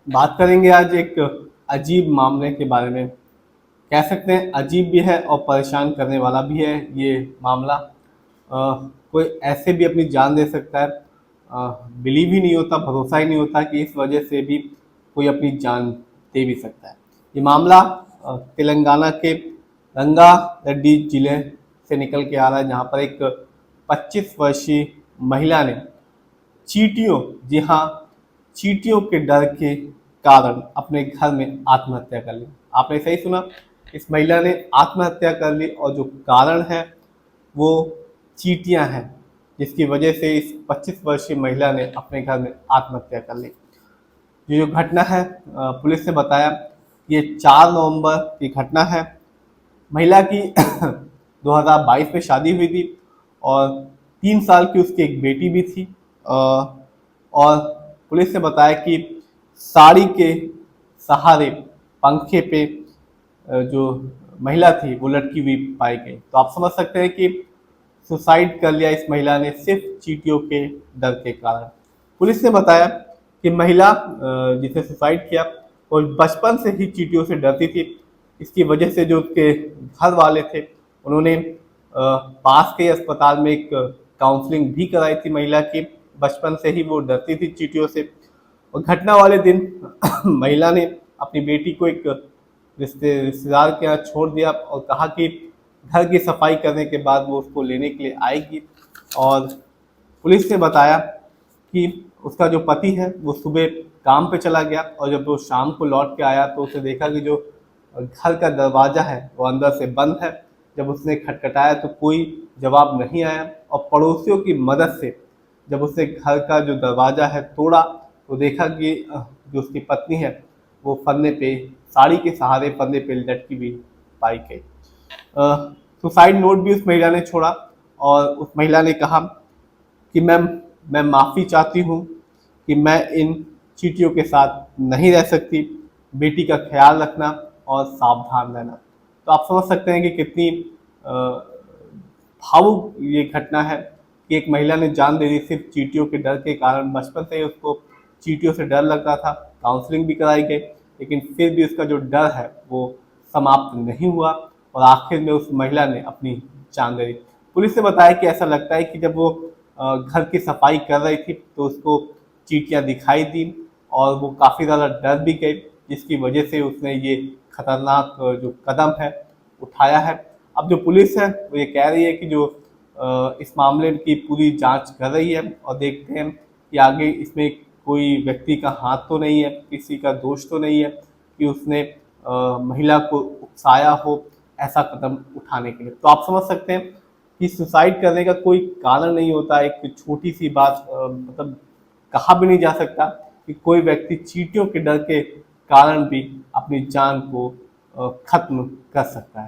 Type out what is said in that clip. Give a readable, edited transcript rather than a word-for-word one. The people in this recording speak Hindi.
बात करेंगे आज एक अजीब मामले के बारे में। कह सकते हैं अजीब भी है और परेशान करने वाला भी है ये मामला। कोई ऐसे भी अपनी जान दे सकता है। बिलीव ही नहीं होता, भरोसा ही नहीं होता कि इस वजह से भी कोई अपनी जान दे भी सकता है। ये मामला तेलंगाना के रंगा रेड्डी जिले से निकल के आ रहा है, जहाँ पर एक 25 वर्षीय महिला ने चींटियों, जी हाँ, चींटियों के डर के कारण अपने घर में आत्महत्या कर ली। आपने सही सुना, इस महिला ने आत्महत्या कर ली और जो कारण है वो चींटियां हैं, जिसकी वजह से इस 25 वर्षीय महिला ने अपने घर में आत्महत्या कर ली। ये जो घटना है, पुलिस ने बताया कि ये 4 नवंबर की घटना है। महिला की 2022 में शादी हुई थी और 3 साल की उसकी एक बेटी भी थी। और पुलिस ने बताया कि साड़ी के सहारे पंखे पे जो महिला थी वो लटकी हुई पाई गई। तो आप समझ सकते हैं कि सुसाइड कर लिया इस महिला ने सिर्फ चींटियों के डर के कारण। पुलिस ने बताया कि महिला जिसे सुसाइड किया वो बचपन से ही चींटियों से डरती थी। इसकी वजह से जो उसके घर वाले थे उन्होंने पास के अस्पताल में एक काउंसलिंग भी कराई थी महिला की। बचपन से ही वो डरती थी चींटियों से। और घटना वाले दिन महिला ने अपनी बेटी को एक रिश्तेदार के यहाँ छोड़ दिया और कहा कि घर की सफाई करने के बाद वो उसको लेने के लिए आएगी। और पुलिस ने बताया कि उसका जो पति है वो सुबह काम पे चला गया और जब वो शाम को लौट के आया तो उसे देखा कि जो घर का दरवाज़ा है वो अंदर से बंद है। जब उसने खटखटाया तो कोई जवाब नहीं आया और पड़ोसियों की मदद से जब उसने घर का जो दरवाज़ा है तोड़ा तो देखा कि जो उसकी पत्नी है वो फंदे पे, साड़ी के सहारे फंदे पे लटकी हुई पाई गई। सुसाइड नोट भी उस महिला ने छोड़ा और उस महिला ने कहा कि मैं माफ़ी चाहती हूँ कि मैं इन चींटियों के साथ नहीं रह सकती। बेटी का ख्याल रखना और सावधान रहना। तो आप समझ सकते हैं कि कितनी भावुक ये घटना है कि एक महिला ने जान दे दी सिर्फ चींटियों के डर के कारण। बचपन से ही उसको चींटियों से डर लगता था, काउंसलिंग भी कराई गई, लेकिन फिर भी उसका जो डर है वो समाप्त नहीं हुआ और आखिर में उस महिला ने अपनी जान दे दी। पुलिस ने बताया कि ऐसा लगता है कि जब वो घर की सफाई कर रही थी तो उसको चींटियां दिखाई दी और वो काफ़ी ज़्यादा डर भी गई, जिसकी वजह से उसने ये खतरनाक जो कदम है उठाया है। अब जो पुलिस है वो ये कह रही है कि जो इस मामले की पूरी जांच कर रही है और देखते हैं कि आगे इसमें कोई व्यक्ति का हाथ तो नहीं है, किसी का दोष तो नहीं है कि उसने महिला को उकसाया हो ऐसा कदम उठाने के लिए। तो आप समझ सकते हैं कि सुसाइड करने का कोई कारण नहीं होता। एक छोटी सी बात मतलब कहा भी नहीं जा सकता कि कोई व्यक्ति चींटियों के डर के कारण भी अपनी जान को खत्म कर सकता है।